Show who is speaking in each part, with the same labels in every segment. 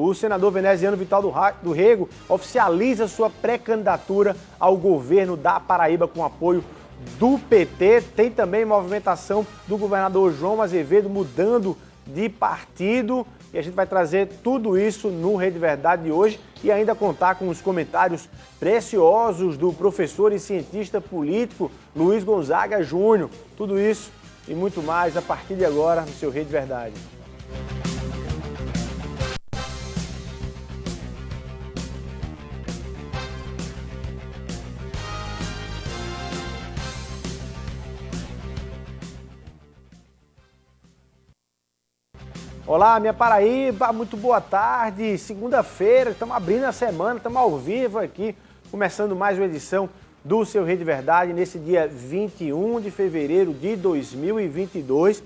Speaker 1: o senador veneziano Vital do Rego oficializa sua pré-candidatura ao governo da Paraíba com apoio do PT. Tem também movimentação do governador João Azevedo mudando de partido. E a gente vai trazer tudo isso no Rede Verdade de hoje e ainda contar com os comentários preciosos do professor e cientista político Luiz Gonzaga Júnior. Tudo isso e muito mais a partir de agora no seu Rede Verdade. Olá, minha Paraíba, muito boa tarde. Segunda-feira, estamos abrindo a semana, estamos ao vivo aqui, começando mais uma edição do seu Rede Verdade, nesse dia 21 de fevereiro de 2022,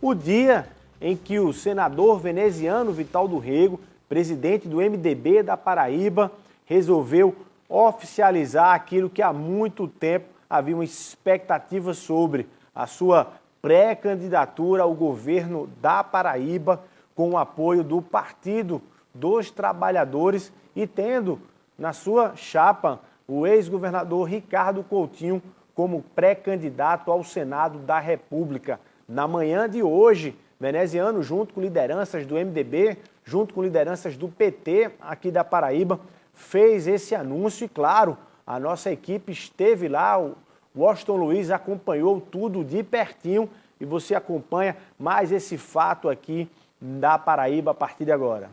Speaker 1: o dia em que o senador veneziano Vital do Rego, presidente do MDB da Paraíba, resolveu oficializar aquilo que há muito tempo havia uma expectativa sobre a sua pré-candidatura ao governo da Paraíba com o apoio do Partido dos Trabalhadores e tendo na sua chapa o ex-governador Ricardo Coutinho como pré-candidato ao Senado da República. Na manhã de hoje, veneziano, junto com lideranças do MDB, junto com lideranças do PT aqui da Paraíba, fez esse anúncio e, claro, a nossa equipe esteve lá, o Washington Luiz acompanhou tudo de pertinho e você acompanha mais esse fato aqui da Paraíba a partir de agora.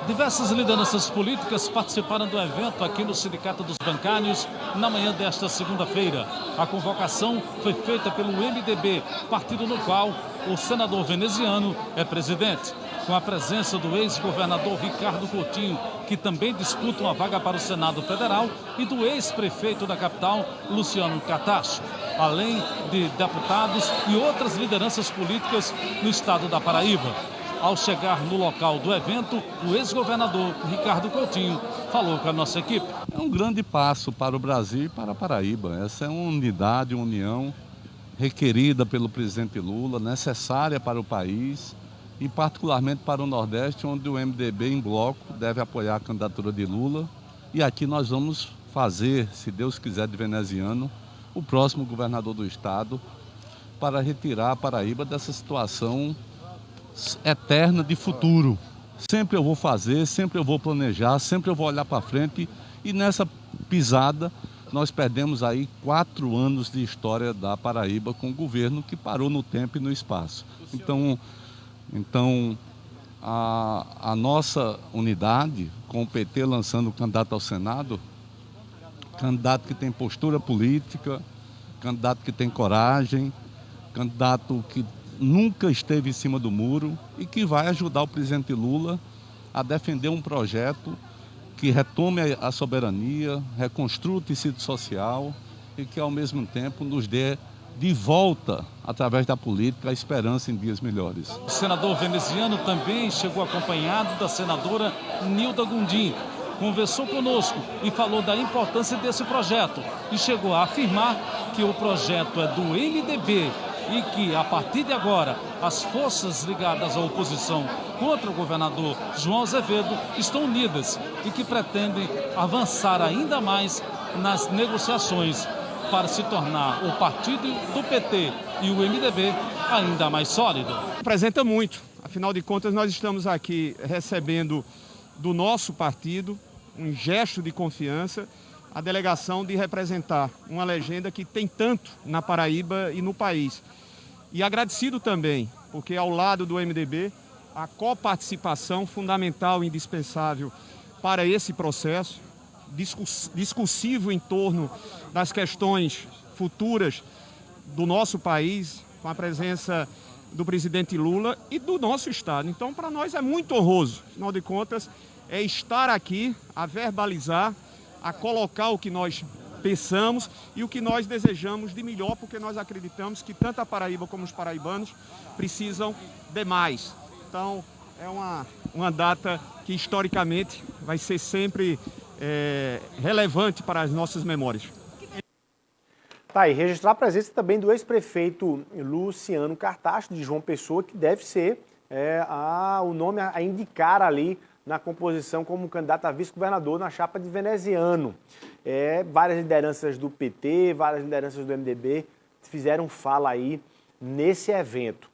Speaker 2: Diversas lideranças políticas participaram do evento aqui no Sindicato dos Bancários na manhã desta segunda-feira. A convocação foi feita pelo MDB, partido no qual o senador veneziano é presidente, com a presença do ex-governador Ricardo Coutinho, que também disputa uma vaga para o Senado Federal, e do ex-prefeito da capital, Luciano Catacho, além de deputados e outras lideranças políticas no estado da Paraíba. Ao chegar no local do evento, o ex-governador Ricardo Coutinho falou com a nossa equipe.
Speaker 3: É um grande passo para o Brasil e para a Paraíba. Essa é uma unidade, uma união requerida pelo presidente Lula, necessária para o país e particularmente para o Nordeste, onde o MDB em bloco deve apoiar a candidatura de Lula. E aqui nós vamos fazer, se Deus quiser, de veneziano, o próximo governador do estado para retirar a Paraíba dessa situação eterna de futuro. Sempre eu vou fazer, sempre eu vou planejar, sempre eu vou olhar para frente e nessa pisada nós perdemos aí 4 anos de história da Paraíba com um governo que parou no tempo e no espaço. Então a nossa unidade, com o PT lançando o candidato ao Senado, candidato que tem postura política, candidato que tem coragem, candidato que nunca esteve em cima do muro e que vai ajudar o presidente Lula a defender um projeto que retome a soberania, reconstrua o tecido social e que, ao mesmo tempo, nos dê de volta, através da política, a esperança em dias melhores.
Speaker 2: O senador veneziano também chegou acompanhado da senadora Nilda Gondim. Conversou conosco e falou da importância desse projeto e chegou a afirmar que o projeto é do MDB e que, a partir de agora, as forças ligadas à oposição contra o governador João Azevedo estão unidas e que pretendem avançar ainda mais nas negociações para se tornar o partido do PT e o MDB ainda mais sólido.
Speaker 4: Representa muito, afinal de contas nós estamos aqui recebendo do nosso partido um gesto de confiança, a delegação de representar uma legenda que tem tanto na Paraíba e no país. E agradecido também, porque ao lado do MDB, a coparticipação fundamental e indispensável para esse processo, discursivo em torno das questões futuras do nosso país, com a presença do presidente Lula e do nosso estado. Então, para nós é muito honroso, afinal de contas, é estar aqui a verbalizar, a colocar o que nós pensamos e o que nós desejamos de melhor, porque nós acreditamos que tanto a Paraíba como os paraibanos precisam de mais. Então, é uma data que historicamente vai ser sempre relevante para as nossas memórias.
Speaker 1: Tá aí, registrar a presença também do ex-prefeito Luciano Catacho, de João Pessoa, que deve ser o nome a indicar ali na composição como candidato a vice-governador na chapa de veneziano. Várias lideranças do PT, várias lideranças do MDB fizeram fala aí nesse evento.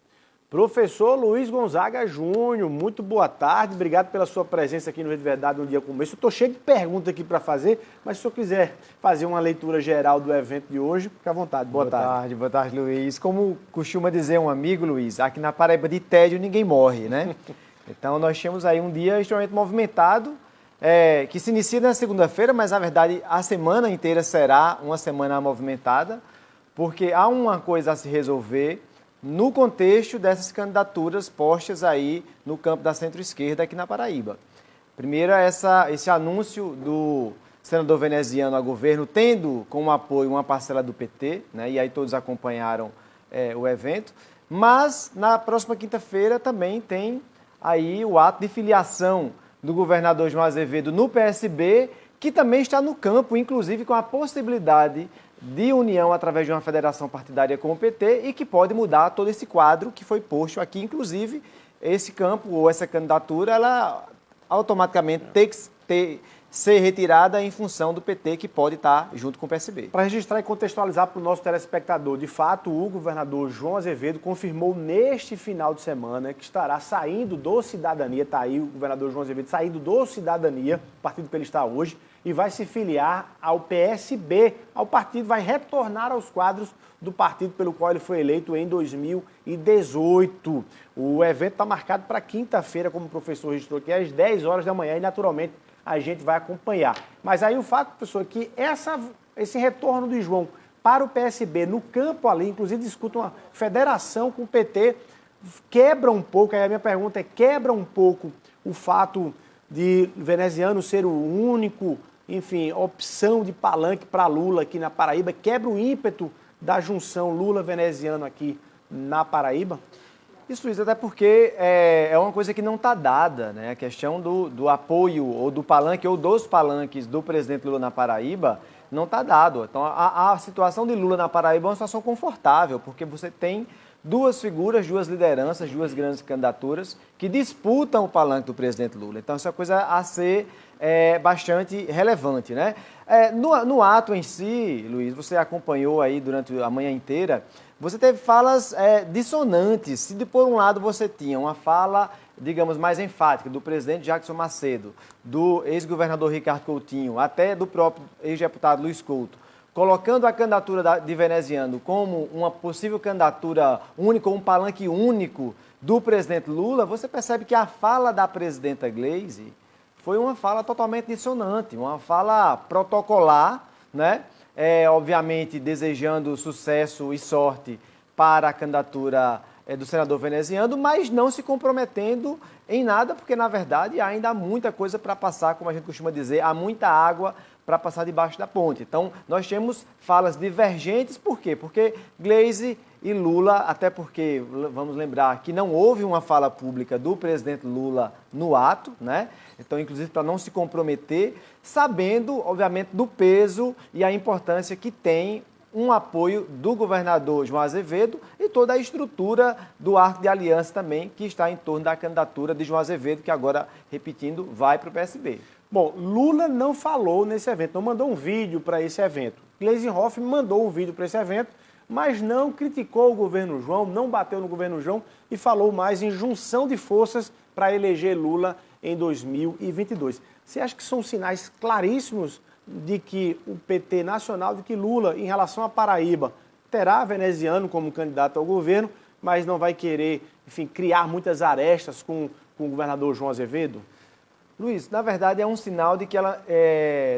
Speaker 1: Professor Luiz Gonzaga Júnior, muito boa tarde, obrigado pela sua presença aqui no Rede Verdade um dia como esse. Eu estou cheio de perguntas aqui para fazer, mas se o senhor quiser fazer uma leitura geral do evento de hoje, fique à vontade. Boa tarde.
Speaker 5: Boa tarde, Luiz. Como costuma dizer um amigo, Luiz, aqui na Paraíba de tédio ninguém morre, né? Então nós temos aí um dia extremamente movimentado, que se inicia na segunda-feira, mas na verdade a semana inteira será uma semana movimentada, porque há uma coisa a se resolver no contexto dessas candidaturas postas aí no campo da centro-esquerda aqui na Paraíba. Primeiro, esse anúncio do senador veneziano a governo, tendo como apoio uma parcela do PT, né, e aí todos acompanharam o evento, mas na próxima quinta-feira também tem aí o ato de filiação do governador João Azevedo no PSB, que também está no campo, inclusive com a possibilidade de união através de uma federação partidária com o PT e que pode mudar todo esse quadro que foi posto aqui. Inclusive, esse campo ou essa candidatura, ela automaticamente tem que ser retirada em função do PT, que pode estar junto com o PSB.
Speaker 1: Para registrar e contextualizar para o nosso telespectador, de fato, o governador João Azevedo confirmou neste final de semana que estará saindo do Cidadania, está aí o governador João Azevedo saindo do Cidadania, o partido que ele está hoje, e vai se filiar ao PSB, ao partido, vai retornar aos quadros do partido pelo qual ele foi eleito em 2018. O evento está marcado para quinta-feira, como o professor registrou aqui, às 10 horas da manhã, e naturalmente a gente vai acompanhar. Mas aí o fato, professor, é que esse retorno do João para o PSB no campo ali, inclusive discuta uma federação com o PT, quebra um pouco, aí a minha pergunta é, quebra um pouco o fato de veneziano ser o único, enfim, opção de palanque para Lula aqui na Paraíba, quebra o ímpeto da junção Lula-veneziano aqui na Paraíba?
Speaker 5: Isso, Luiz, até porque é uma coisa que não está dada, né? A questão do apoio ou do palanque ou dos palanques do presidente Lula na Paraíba não está dado. Então, a situação de Lula na Paraíba é uma situação confortável, porque você tem duas figuras, duas lideranças, duas grandes candidaturas que disputam o palanque do presidente Lula. Então, isso é uma coisa a ser bastante relevante, né? No ato em si, Luiz, você acompanhou aí durante a manhã inteira, você teve falas dissonantes. Se por um lado você tinha uma fala, digamos, mais enfática do presidente Jackson Macedo, do ex-governador Ricardo Coutinho, até do próprio ex-deputado Luiz Couto, colocando a candidatura de veneziano como uma possível candidatura única, um palanque único do presidente Lula, você percebe que a fala da presidenta Gleisi foi uma fala totalmente dissonante, uma fala protocolar, né? Obviamente desejando sucesso e sorte para a candidatura do senador veneziano, mas não se comprometendo em nada, porque na verdade ainda há muita coisa para passar, como a gente costuma dizer, há muita água para passar debaixo da ponte. Então, nós temos falas divergentes, por quê? Porque Gleisi e Lula, até porque, vamos lembrar, que não houve uma fala pública do presidente Lula no ato, né? Então, inclusive, para não se comprometer, sabendo, obviamente, do peso e a importância que tem um apoio do governador João Azevedo e toda a estrutura do arco de aliança também, que está em torno da candidatura de João Azevedo, que agora, repetindo, vai para o PSB.
Speaker 1: Bom, Lula não falou nesse evento, não mandou um vídeo para esse evento. Gleisi Hoffmann mandou um vídeo para esse evento, mas não criticou o governo João, não bateu no governo João e falou mais em junção de forças para eleger Lula em 2022. Você acha que são sinais claríssimos de que o PT nacional, de que Lula, em relação à Paraíba, terá veneziano como candidato ao governo, mas não vai querer, enfim, criar muitas arestas com o governador João Azevedo?
Speaker 5: Luiz, na verdade é um sinal de que ela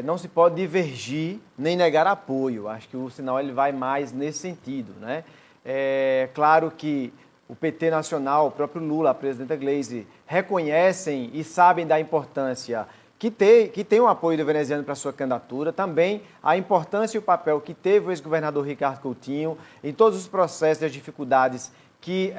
Speaker 5: não se pode divergir nem negar apoio. Acho que o sinal ele vai mais nesse sentido, né? É claro que o PT nacional, o próprio Lula, a presidenta Gleisi, reconhecem e sabem da importância que tem o apoio do veneziano para a sua candidatura, também a importância e o papel que teve o ex-governador Ricardo Coutinho em todos os processos e as dificuldades que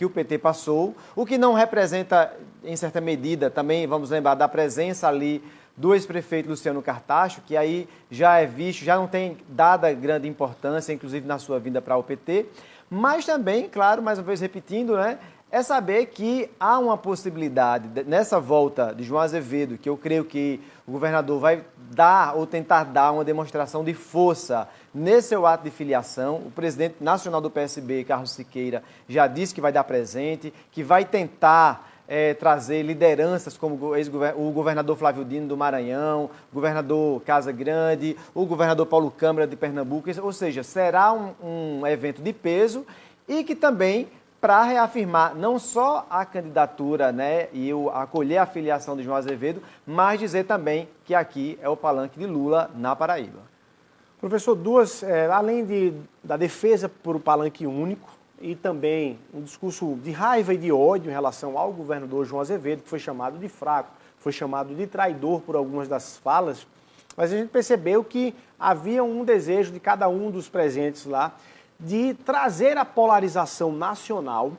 Speaker 5: o PT passou, o que não representa, em certa medida, também vamos lembrar da presença ali do ex-prefeito Luciano Cartacho, que aí já é visto, já não tem dada grande importância, inclusive na sua vinda para o PT, mas também, claro, mais uma vez repetindo, né, é saber que há uma possibilidade, nessa volta de João Azevedo, que eu creio que o governador vai dar ou tentar dar uma demonstração de força nesse seu ato de filiação. O presidente nacional do PSB, Carlos Siqueira, já disse que vai dar presente, que vai tentar trazer lideranças como o governador Flávio Dino do Maranhão, o governador Casa Grande, o governador Paulo Câmara de Pernambuco, ou seja, será um evento de peso e que também, para reafirmar não só a candidatura, né, e acolher a filiação de João Azevedo, mas dizer também que aqui é o palanque de Lula na Paraíba.
Speaker 1: Professor, além da defesa por o palanque único, e também um discurso de raiva e de ódio em relação ao governador João Azevedo, que foi chamado de fraco, foi chamado de traidor por algumas das falas, mas a gente percebeu que havia um desejo de cada um dos presentes lá de trazer a polarização nacional,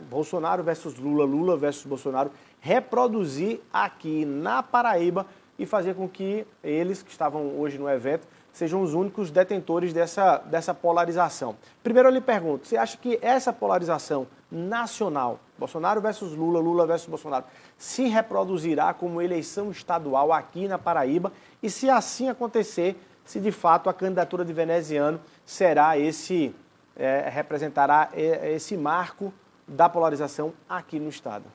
Speaker 1: Bolsonaro versus Lula, Lula versus Bolsonaro, reproduzir aqui na Paraíba e fazer com que eles, que estavam hoje no evento, sejam os únicos detentores dessa polarização. Primeiro eu lhe pergunto, você acha que essa polarização nacional, Bolsonaro versus Lula, Lula versus Bolsonaro, se reproduzirá como eleição estadual aqui na Paraíba? E se assim acontecer, se de fato a candidatura de Veneziano será representará esse marco da polarização aqui no estado?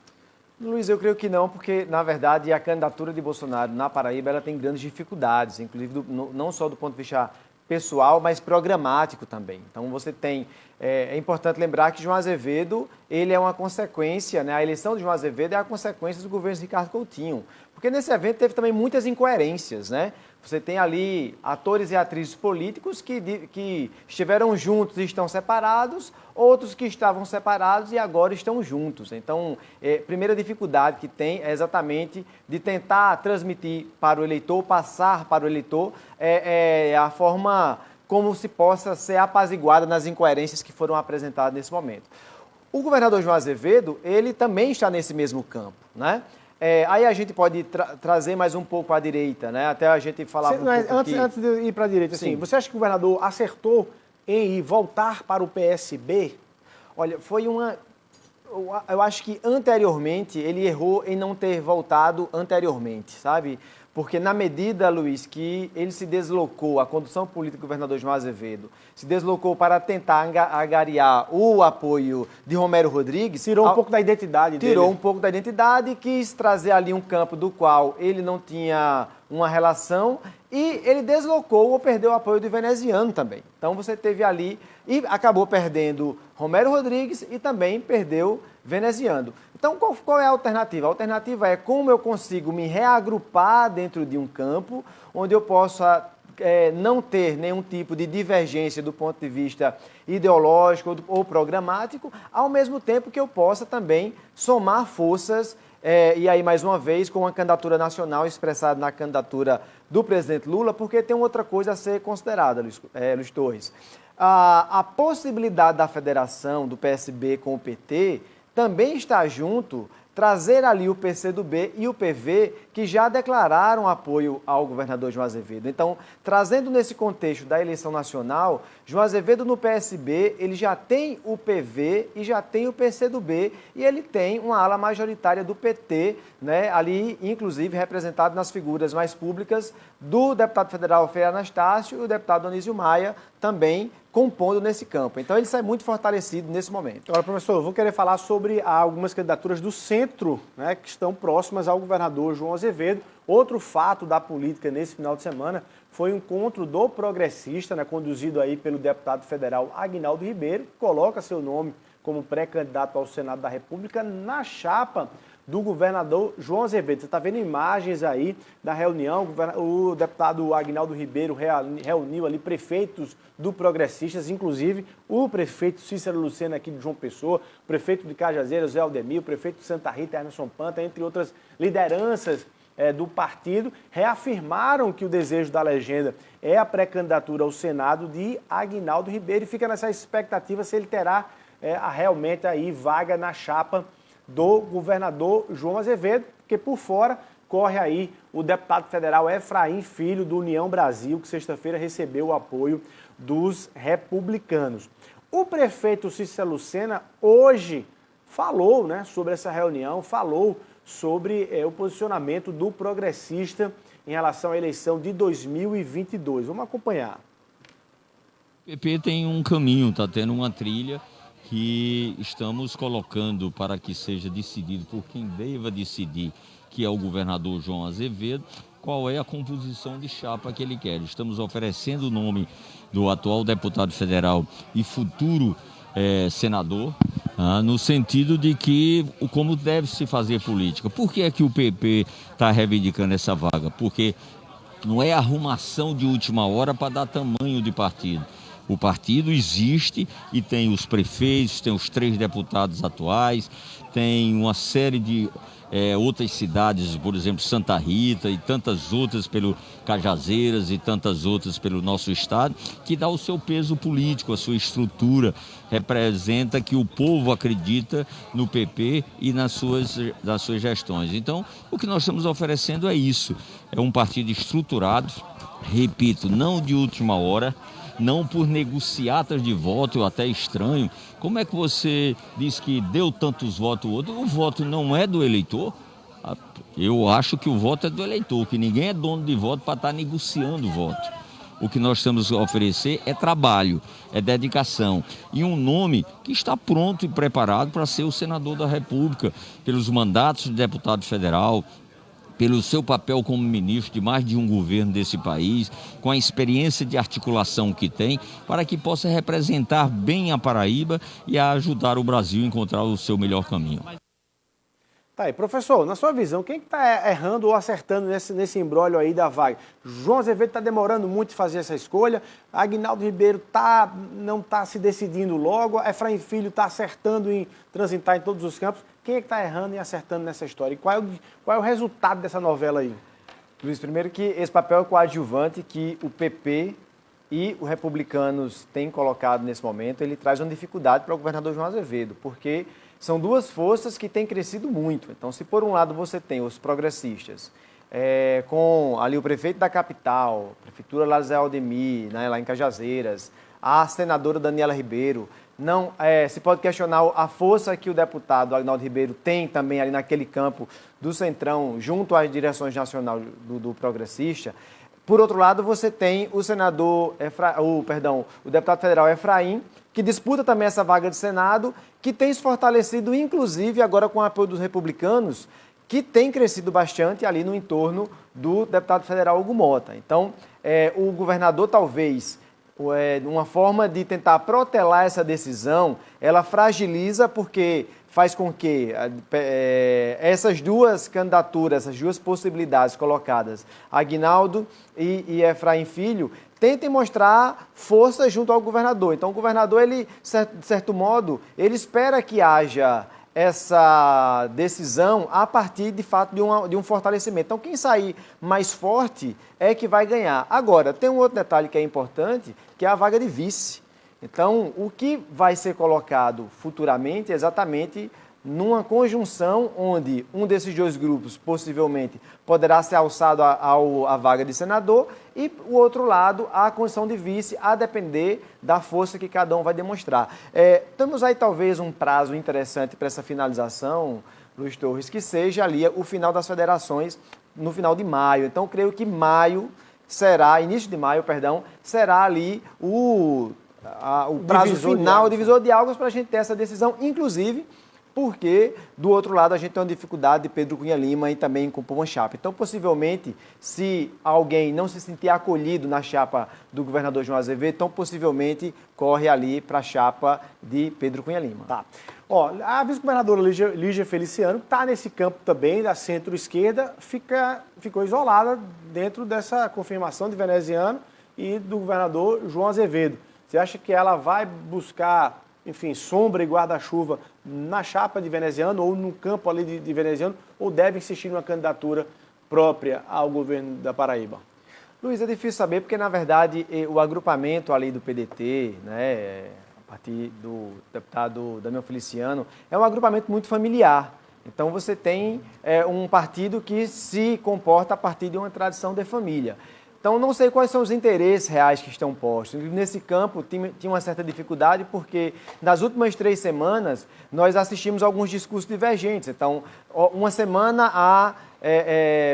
Speaker 5: Luiz, eu creio que não, porque, na verdade, a candidatura de Bolsonaro na Paraíba ela tem grandes dificuldades, inclusive não só do ponto de vista pessoal, mas programático também. Então, você tem... É importante lembrar que João Azevedo, ele é uma consequência, né? A eleição de João Azevedo é a consequência do governo de Ricardo Coutinho. Porque nesse evento teve também muitas incoerências, né? Você tem ali atores e atrizes políticos que estiveram juntos e estão separados, outros que estavam separados e agora estão juntos. Então, primeira dificuldade que tem é exatamente de tentar transmitir para o eleitor, passar para o eleitor, a forma como se possa ser apaziguada nas incoerências que foram apresentadas nesse momento. O governador João Azevedo, ele também está nesse mesmo campo, né? Aí a gente pode trazer mais um pouco à direita, né? Até a gente falar
Speaker 1: antes de ir para a direita, assim, você acha que o governador acertou em voltar para o PSB?
Speaker 5: Olha, eu acho que anteriormente ele errou em não ter voltado anteriormente, sabe? Porque na medida, Luiz, que ele se deslocou, a condução política do governador João Azevedo se deslocou para tentar angariar o apoio de Romero Rodrigues...
Speaker 1: Tirou um pouco da identidade dele.
Speaker 5: Tirou um pouco da identidade e quis trazer ali um campo do qual ele não tinha uma relação e ele deslocou ou perdeu o apoio do Veneziano também. Então você teve ali e acabou perdendo Romero Rodrigues e também perdeu Veneziano. Então, qual é a alternativa? A alternativa é como eu consigo me reagrupar dentro de um campo onde eu possa não ter nenhum tipo de divergência do ponto de vista ideológico ou programático, ao mesmo tempo que eu possa também somar forças, e aí, mais uma vez, com uma candidatura nacional expressada na candidatura do presidente Lula, porque tem outra coisa a ser considerada, Luiz Torres. A possibilidade da federação do PSB com o PT também está junto, trazer ali o PCdoB e o PV, que já declararam apoio ao governador João Azevedo. Então, trazendo nesse contexto da eleição nacional, João Azevedo no PSB, ele já tem o PV e já tem o PCdoB, e ele tem uma ala majoritária do PT, né, ali, inclusive, representado nas figuras mais públicas do deputado federal Frei Anastácio e o deputado Anísio Maia, também compondo nesse campo. Então, ele sai muito fortalecido nesse momento.
Speaker 1: Agora, professor, eu vou querer falar sobre algumas candidaturas do centro, né, que estão próximas ao governador João Azevedo. Outro fato da política nesse final de semana foi o encontro do progressista, né, conduzido aí pelo deputado federal Aguinaldo Ribeiro, que coloca seu nome como pré-candidato ao Senado da República na chapa do governador João Azevedo. Você está vendo imagens aí da reunião, o deputado Aguinaldo Ribeiro reuniu ali prefeitos do Progressistas, inclusive o prefeito Cícero Lucena aqui de João Pessoa, o prefeito de Cajazeiras, Zé Aldemir, o prefeito de Santa Rita, Emerson Panta, entre outras lideranças do partido, reafirmaram que o desejo da legenda é a pré-candidatura ao Senado de Aguinaldo Ribeiro e fica nessa expectativa se ele terá realmente aí vaga na chapa do governador João Azevedo, porque por fora corre aí o deputado federal Efraim Filho, do União Brasil, que sexta-feira recebeu o apoio dos republicanos. O prefeito Cícero Lucena hoje falou, né, sobre essa reunião, falou sobre o posicionamento do progressista em relação à eleição de 2022. Vamos acompanhar.
Speaker 6: O PP tem um caminho, está tendo uma trilha que estamos colocando para que seja decidido por quem deva decidir, que é o governador João Azevedo, qual é a composição de chapa que ele quer. Estamos oferecendo o nome do atual deputado federal e futuro senador, no sentido de que como deve se fazer política. Por que é que o PP está reivindicando essa vaga? Porque não é arrumação de última hora para dar tamanho de partido. O partido existe e tem os prefeitos, tem os 3 deputados atuais, tem uma série de outras cidades, por exemplo, Santa Rita e tantas outras pelo Cajazeiras e tantas outras pelo nosso estado, que dá o seu peso político, a sua estrutura, representa que o povo acredita no PP e nas suas gestões. Então, o que nós estamos oferecendo é isso, é um partido estruturado, repito, não de última hora, não por negociatas de voto, eu até estranho. Como é que você diz que deu tantos votos o outro? O voto não é do eleitor? Eu acho que o voto é do eleitor, que ninguém é dono de voto para estar negociando o voto. O que nós temos a oferecer é trabalho, é dedicação e um nome que está pronto e preparado para ser o senador da República, pelos mandatos de deputado federal, pelo seu papel como ministro de mais de um governo desse país, com a experiência de articulação que tem, para que possa representar bem a Paraíba e a ajudar o Brasil a encontrar o seu melhor caminho.
Speaker 1: Tá aí, professor, na sua visão, quem está errando ou acertando nesse imbróglio aí da vaga? João Azevedo está demorando muito de fazer essa escolha, Aguinaldo Ribeiro não está se decidindo logo, Efraim Filho está acertando em transitar em todos os campos. Quem é que está errando e acertando nessa história? E qual é o resultado dessa novela aí?
Speaker 5: Luiz, primeiro que esse papel é coadjuvante que o PP e os republicanos têm colocado nesse momento, ele traz uma dificuldade para o governador João Azevedo, porque são 2 forças que têm crescido muito. Então, se por um lado você tem os progressistas, com ali o prefeito da capital, a prefeitura lá Zé Aldemir, né, lá em Cajazeiras, a senadora Daniela Ribeiro, se pode questionar a força que o deputado Aguinaldo Ribeiro tem também ali naquele campo do Centrão, junto às direções nacional do progressista. Por outro lado, você tem o o deputado federal Efraim, que disputa também essa vaga de Senado, que tem se fortalecido, inclusive, agora com o apoio dos republicanos, que tem crescido bastante ali no entorno do deputado federal Hugo Mota. Então, o governador talvez, uma forma de tentar protelar essa decisão, ela fragiliza porque faz com que essas 2 candidaturas, essas 2 possibilidades colocadas, Aguinaldo e Efraim Filho, tentem mostrar força junto ao governador. Então, o governador, ele, de certo modo, ele espera que haja essa decisão a partir, de fato, de um fortalecimento. Então, quem sair mais forte é que vai ganhar. Agora, tem um outro detalhe que é importante, que é a vaga de vice. Então, o que vai ser colocado futuramente é exatamente numa conjunção onde um desses 2 grupos possivelmente poderá ser alçado à vaga de senador e o outro lado a condição de vice, a depender da força que cada um vai demonstrar. Temos aí talvez um prazo interessante para essa finalização, Luiz Torres, que seja ali o final das federações no final de maio. Então, creio que início de maio, será ali o prazo final, o divisor de águas para a gente ter essa decisão, inclusive porque, do outro lado, a gente tem uma dificuldade de Pedro Cunha Lima e também compor uma chapa. Então, possivelmente, se alguém não se sentir acolhido na chapa do governador João Azevedo, então, possivelmente, corre ali para a chapa de Pedro Cunha Lima.
Speaker 1: Tá. A vice-governadora Lígia Feliciano está nesse campo também, da centro-esquerda, ficou isolada dentro dessa confirmação de veneziano e do governador João Azevedo. Você acha que ela vai buscar, enfim, sombra e guarda-chuva na chapa de veneziano ou no campo ali de veneziano, ou deve insistir numa candidatura própria ao governo da Paraíba?
Speaker 5: Luiz, é difícil saber porque, na verdade, o agrupamento ali do PDT, né, a partir do deputado Damião Feliciano, é um agrupamento muito familiar. Então, você tem um partido que se comporta a partir de uma tradição de família. Então, não sei quais são os interesses reais que estão postos. Nesse campo, tinha uma certa dificuldade, porque nas últimas 3 semanas, nós assistimos a alguns discursos divergentes. Então, uma semana a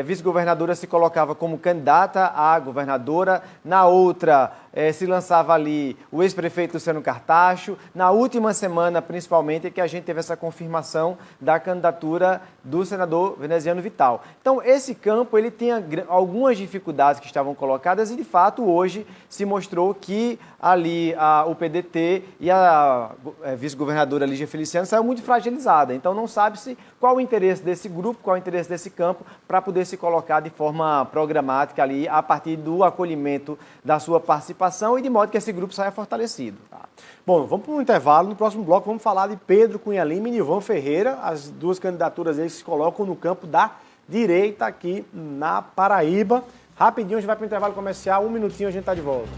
Speaker 5: vice-governadora se colocava como candidata a governadora, na outra se lançava ali o ex-prefeito Luciano Cartacho, na última semana, principalmente, é que a gente teve essa confirmação da candidatura do senador Veneziano Vital. Então, esse campo, ele tinha algumas dificuldades que estavam colocadas e, de fato, hoje se mostrou que ali o PDT e a vice-governadora Lígia Feliciano saiu muito fragilizada. Então, não sabe-se qual o interesse desse grupo, qual o interesse desse campo, para poder se colocar de forma programática ali, a partir do acolhimento da sua participação e de modo que esse grupo saia fortalecido.
Speaker 1: Tá. Bom, vamos para um intervalo. No próximo bloco vamos falar de Pedro Cunha Lima e Nilvan Ferreira, as duas candidaturas deles que se colocam no campo da direita aqui na Paraíba. Rapidinho, a gente vai para o intervalo comercial, 1 minutinho a gente está de volta.